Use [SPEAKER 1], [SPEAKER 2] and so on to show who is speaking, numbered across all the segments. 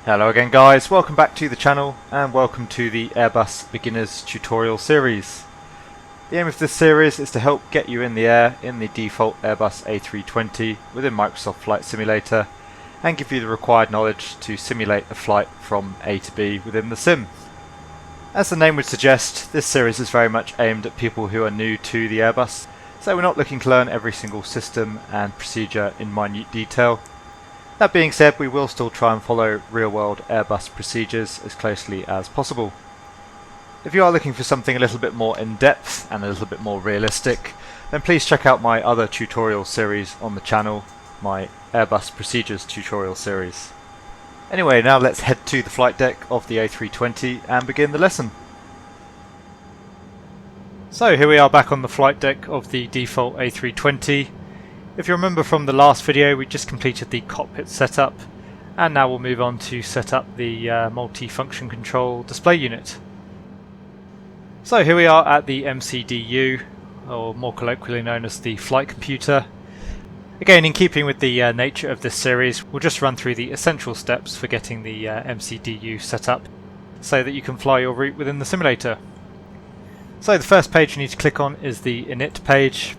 [SPEAKER 1] Hello again guys, welcome back to the channel and welcome to the Airbus Beginners Tutorial Series. The aim of this series is to help get you in the air in the default Airbus A320 within Microsoft Flight Simulator and give you the required knowledge to simulate a flight from A to B within the sim. As the name would suggest, this series is very much aimed at people who are new to the Airbus, so we're not looking to learn every single system and procedure in minute detail. That being said, we will still try and follow real-world Airbus procedures as closely as possible. If you are looking for something a little bit more in-depth and a little bit more realistic, then please check out my other tutorial series on the channel, my Airbus Procedures tutorial series. Anyway, now let's head to the flight deck of the A320 and begin the lesson. So here we are back on the flight deck of the default A320. If you remember from the last video, we just completed the cockpit setup, and now we'll move on to set up the multi-function control display unit. So here we are at the MCDU, or more colloquially known as the flight computer. Again, in keeping with the nature of this series, we'll just run through the essential steps for getting the MCDU set up so that you can fly your route within the simulator. So the first page you need to click on is the init page.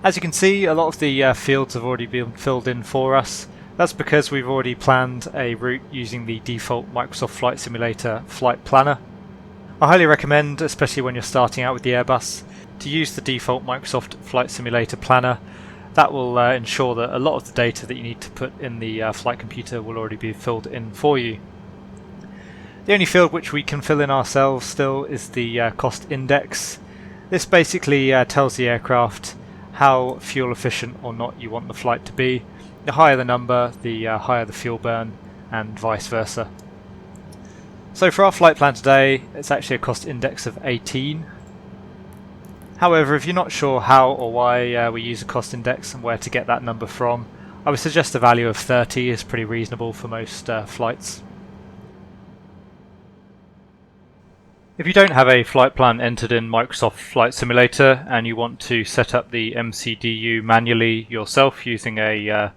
[SPEAKER 1] As you can see, a lot of the fields have already been filled in for us. That's because we've already planned a route using the default Microsoft Flight Simulator flight planner. I highly recommend, especially when you're starting out with the Airbus, to use the default Microsoft Flight Simulator planner. That will ensure that a lot of the data that you need to put in the flight computer will already be filled in for you. The only field which we can fill in ourselves still is the cost index. This basically tells the aircraft how fuel efficient or not you want the flight to be. The higher the number, the higher the fuel burn, and vice versa. So for our flight plan today, it's actually a cost index of 18. However, if you're not sure how or why we use a cost index and where to get that number from, I would suggest a value of 30 is pretty reasonable for most flights. If you don't have a flight plan entered in Microsoft Flight Simulator and you want to set up the MCDU manually yourself using a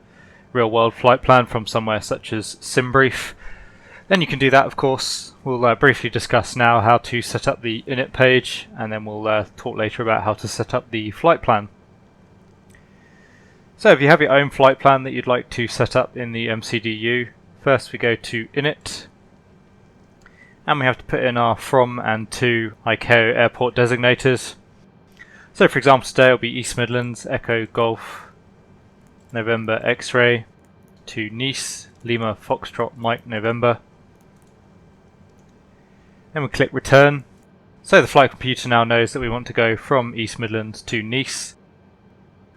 [SPEAKER 1] real-world flight plan from somewhere such as SimBrief, then you can do that, of course. We'll briefly discuss now how to set up the init page, and then we'll talk later about how to set up the flight plan. So if you have your own flight plan that you'd like to set up in the MCDU, first we go to init. And we have to put in our from and to ICAO airport designators. So for example today it'll be East Midlands, Echo Golf, November X-Ray, to Nice, Lima Foxtrot Mike November. Then we click return. So the flight computer now knows that we want to go from East Midlands to Nice.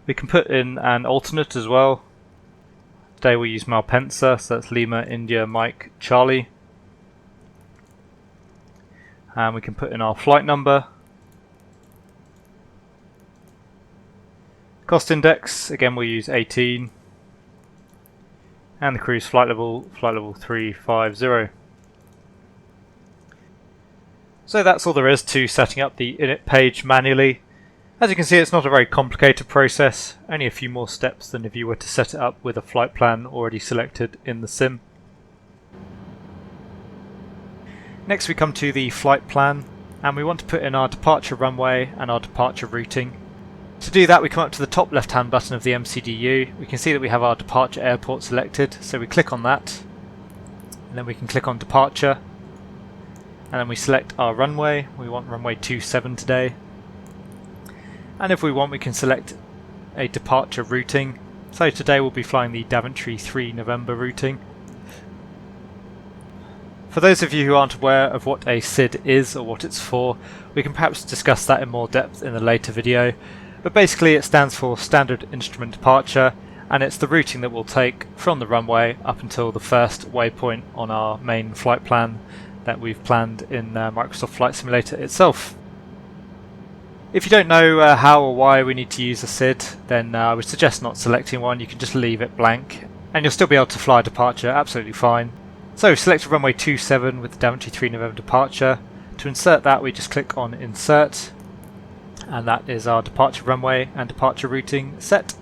[SPEAKER 1] We can put in an alternate as well. Today we'll use Malpensa, so that's Lima India Mike Charlie. And we can put in our flight number. Cost index, again we'll use 18. And the cruise flight level 350. So that's all there is to setting up the init page manually. As you can see, it's not a very complicated process, only a few more steps than if you were to set it up with a flight plan already selected in the sim. Next we come to the flight plan, and we want to put in our departure runway and our departure routing. To do that we come up to the top left hand button of the MCDU. We can see that we have our departure airport selected, so we click on that, and then we can click on departure, and then we select our runway. We want runway 27 today, and if we want we can select a departure routing. So today we'll be flying the Daventry 3 November routing. For those of you who aren't aware of what a SID is or what it's for, we can perhaps discuss that in more depth in a later video, but basically it stands for Standard Instrument Departure, and it's the routing that we'll take from the runway up until the first waypoint on our main flight plan that we've planned in Microsoft Flight Simulator itself. If you don't know how or why we need to use a SID, then I would suggest not selecting one. You can just leave it blank and you'll still be able to fly a departure absolutely fine. So we've selected runway 27 with the Daventry 3 November departure. To insert that we just click on insert, and that is our departure runway and departure routing set.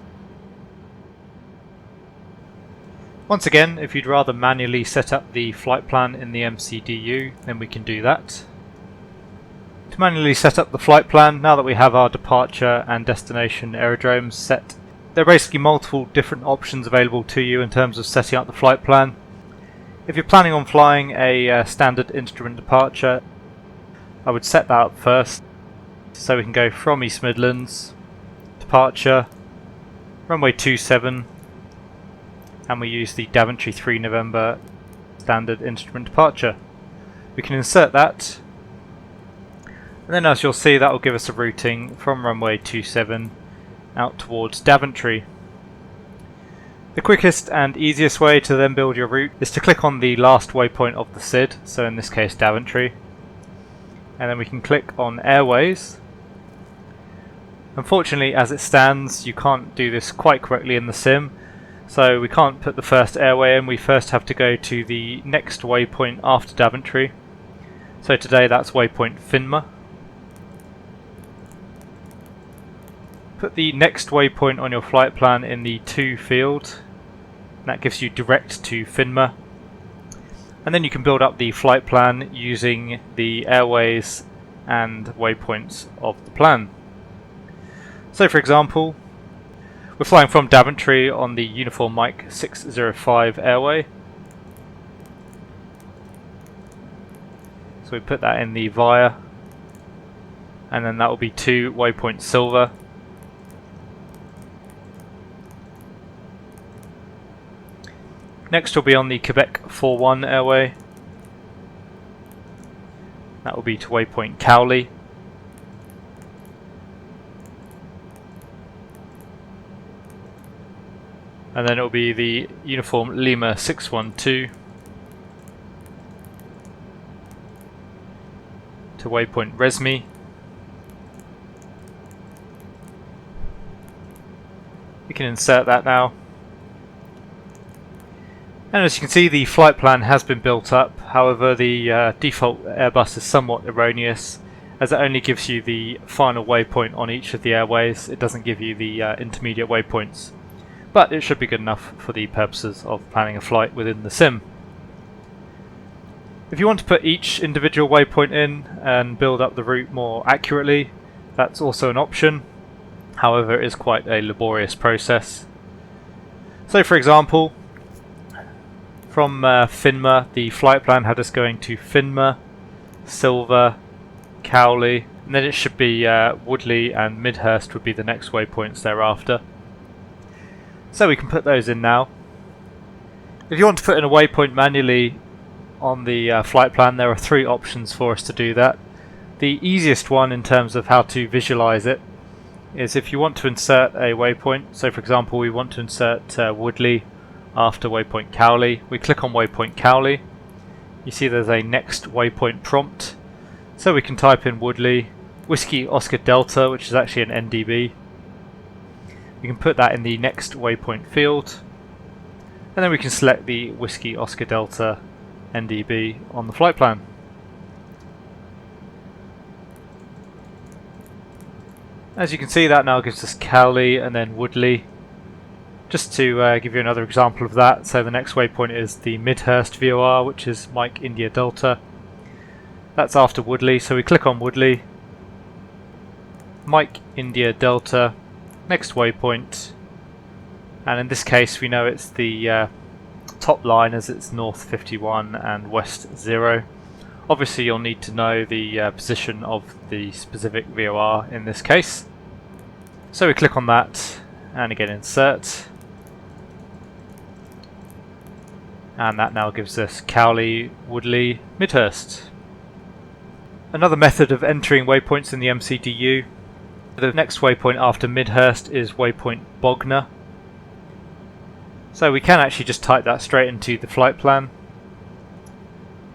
[SPEAKER 1] Once again, if you'd rather manually set up the flight plan in the MCDU, then we can do that. To manually set up the flight plan, now that we have our departure and destination aerodromes set, there are basically multiple different options available to you in terms of setting up the flight plan. If you're planning on flying a standard instrument departure, I would set that up first, so we can go from East Midlands, departure, runway 27, and we use the Daventry 3 November standard instrument departure. We can insert that, and then as you'll see, that will give us a routing from runway 27 out towards Daventry. The quickest and easiest way to then build your route is to click on the last waypoint of the SID, so in this case Daventry, and then we can click on Airways. Unfortunately, as it stands, you can't do this quite correctly in the sim, so we can't put the first airway in. We first have to go to the next waypoint after Daventry. So today that's waypoint Finmer. Put the next waypoint on your flight plan in the to field. That gives you direct to Finmer. And then you can build up the flight plan using the airways and waypoints of the plan. So for example, we're flying from Daventry on the Uniform Mike 605 airway. So we put that in the via, and then that will be to waypoint Silver. Next will be on the Quebec 41 airway. That will be to waypoint Cowley. And then it will be the Uniform Lima 612 to waypoint Resmi. We can insert that now. And as you can see, the flight plan has been built up. However, the default Airbus is somewhat erroneous, as it only gives you the final waypoint on each of the airways. It doesn't give you the intermediate waypoints. But it should be good enough for the purposes of planning a flight within the sim. If you want to put each individual waypoint in and build up the route more accurately, that's also an option. However, it is quite a laborious process. So for example, from Finmer, the flight plan had us going to Finmer, Silver, Cowley, and then it should be Woodley and Midhurst would be the next waypoints thereafter. So we can put those in now. If you want to put in a waypoint manually on the flight plan, there are three options for us to do that. The easiest one in terms of how to visualize it is if you want to insert a waypoint. So for example, we want to insert Woodley after waypoint Cowley. We click on waypoint Cowley. You see there's a next waypoint prompt. So we can type in Woodley, Whiskey Oscar Delta, which is actually an NDB. We can put that in the next waypoint field, and then we can select the Whiskey Oscar Delta NDB on the flight plan. As you can see, that now gives us Cowley and then Woodley. Just to give you another example of that, so the next waypoint is the Midhurst VOR, which is Mike India Delta. That's after Woodley, so we click on Woodley, Mike India Delta, next waypoint, and in this case we know it's the top line as it's north 51 and west 0. Obviously you'll need to know the position of the specific VOR in this case. So we click on that and again insert, and that now gives us Cowley, Woodley, Midhurst. Another method of entering waypoints in the MCDU, the next waypoint after Midhurst is waypoint Bognor. So we can actually just type that straight into the flight plan.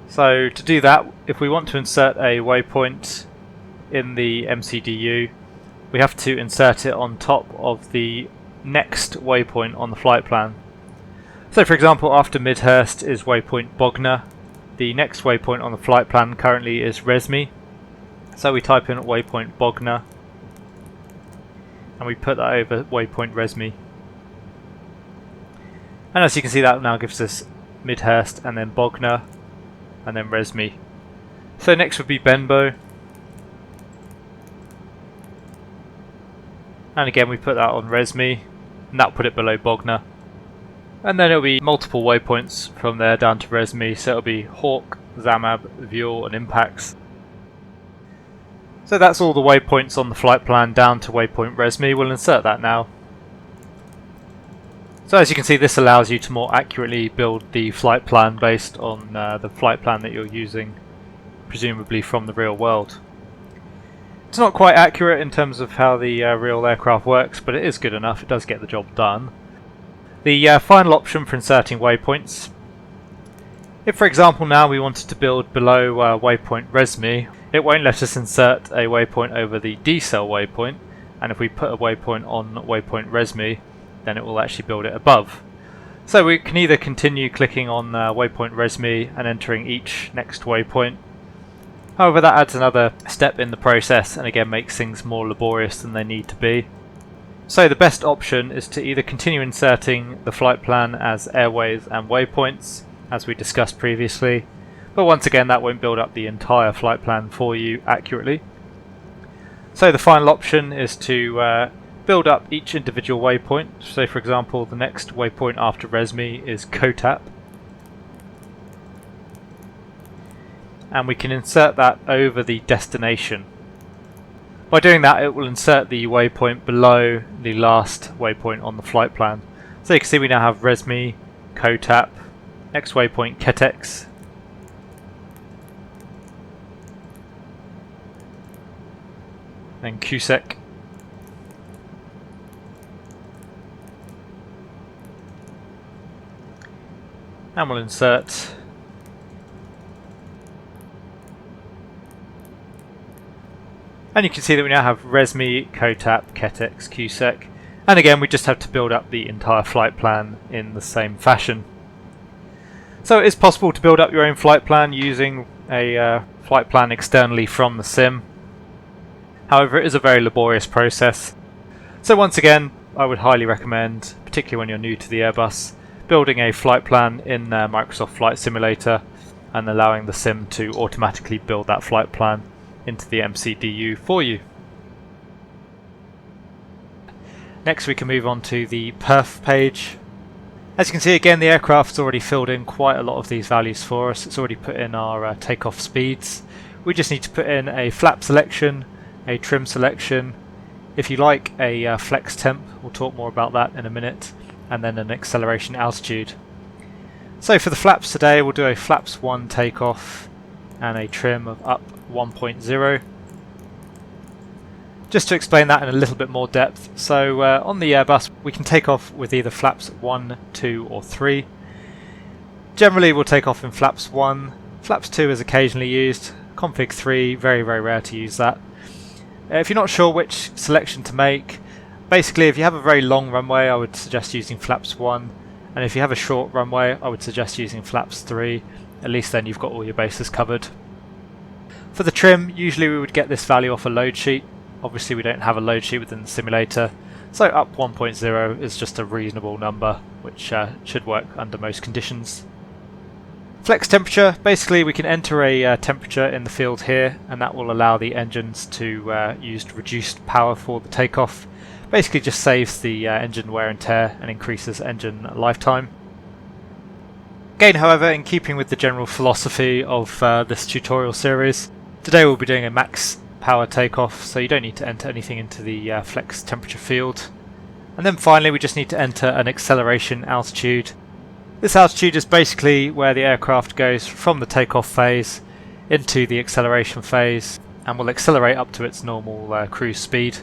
[SPEAKER 1] So to do that, if we want to insert a waypoint in the MCDU, we have to insert it on top of the next waypoint on the flight plan. So for example, after Midhurst is waypoint Bognor. The next waypoint on the flight plan currently is Resmi. So we type in waypoint Bognor, and we put that over waypoint Resmi. And as you can see, that now gives us Midhurst and then Bognor and then Resme. So next would be Benbow. And again we put that on Resme, and that'll put it below Bognor. And then it'll be multiple waypoints from there down to Resme, so it'll be Hawk, Zamab, Vuel and Impacts. So that's all the waypoints on the flight plan down to waypoint Resme. We'll insert that now. So as you can see, this allows you to more accurately build the flight plan based on the flight plan that you're using, presumably from the real world. It's not quite accurate in terms of how the real aircraft works, but it is good enough. It does get the job done. The final option for inserting waypoints. If, for example, now we wanted to build below waypoint Resme, it won't let us insert a waypoint over the D-cell waypoint, and if we put a waypoint on waypoint Resme, then it will actually build it above. So we can either continue clicking on waypoint Resme and entering each next waypoint. However, that adds another step in the process and again makes things more laborious than they need to be. So the best option is to either continue inserting the flight plan as airways and waypoints, as we discussed previously, but once again that won't build up the entire flight plan for you accurately. So the final option is to build up each individual waypoint. So for example, the next waypoint after Resme is COTAP, and we can insert that over the destination. By doing that, it will insert the waypoint below the last waypoint on the flight plan. So you can see we now have Resme, COTAP, next waypoint KETEX, then QSEC, and we'll insert and you can see that we now have Resme, COTAP, KETEX, QSEC, and again we just have to build up the entire flight plan in the same fashion. So it is possible to build up your own flight plan using a flight plan externally from the sim. However, it is a very laborious process. So once again, I would highly recommend, particularly when you're new to the Airbus, building a flight plan in Microsoft Flight Simulator and allowing the sim to automatically build that flight plan into the MCDU for you. Next we can move on to the perf page. As you can see, again the aircraft's already filled in quite a lot of these values for us. It's already put in our takeoff speeds. We just need to put in a flap selection, a trim selection, if you like a flex temp, we'll talk more about that in a minute, and then an acceleration altitude. So for the flaps today, we'll do a flaps 1 takeoff and a trim of up 1.0. Just to explain that in a little bit more depth, so on the Airbus we can take off with either flaps 1, 2 or 3. Generally we'll take off in flaps 1, flaps 2 is occasionally used, config 3, very rare to use that. If you're not sure which selection to make, basically if you have a very long runway I would suggest using flaps 1, and if you have a short runway I would suggest using flaps 3, at least then you've got all your bases covered. For the trim, usually we would get this value off a load sheet. Obviously we don't have a load sheet within the simulator, so up 1.0 is just a reasonable number which should work under most conditions. Flex temperature, basically we can enter a temperature in the field here and that will allow the engines to use reduced power for the takeoff. Basically just saves the engine wear and tear and increases engine lifetime. Again, however, in keeping with the general philosophy of this tutorial series, today we'll be doing a max power takeoff, so you don't need to enter anything into the flex temperature field. And then finally we just need to enter an acceleration altitude. This altitude is basically where the aircraft goes from the takeoff phase into the acceleration phase and will accelerate up to its normal cruise speed.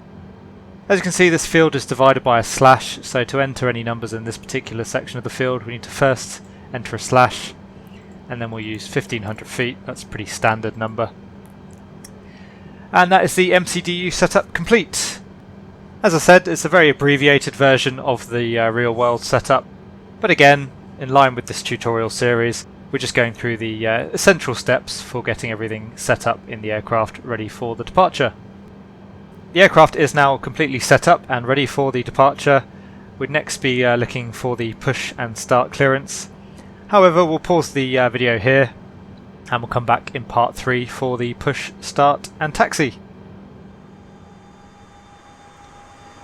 [SPEAKER 1] As you can see, this field is divided by a slash, so to enter any numbers in this particular section of the field we need to first enter a slash, and then we'll use 1500 feet, that's a pretty standard number. And that is the MCDU setup complete. As I said, it's a very abbreviated version of the real world setup, but again, in line with this tutorial series, we're just going through the essential steps for getting everything set up in the aircraft ready for the departure. The aircraft is now completely set up and ready for the departure. we'd next be looking for the push and start clearance. However, we'll pause the video here and we'll come back in part 3 for the push, start and taxi.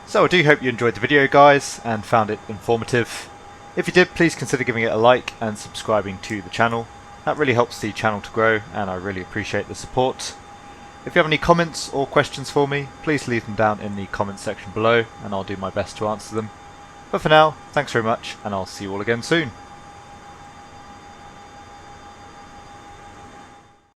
[SPEAKER 1] So I do hope you enjoyed the video, guys, and found it informative. If you did, please consider giving it a like and subscribing to the channel. That really helps the channel to grow and I really appreciate the support. If you have any comments or questions for me, please leave them down in the comments section below and I'll do my best to answer them. But for now, thanks very much and I'll see you all again soon.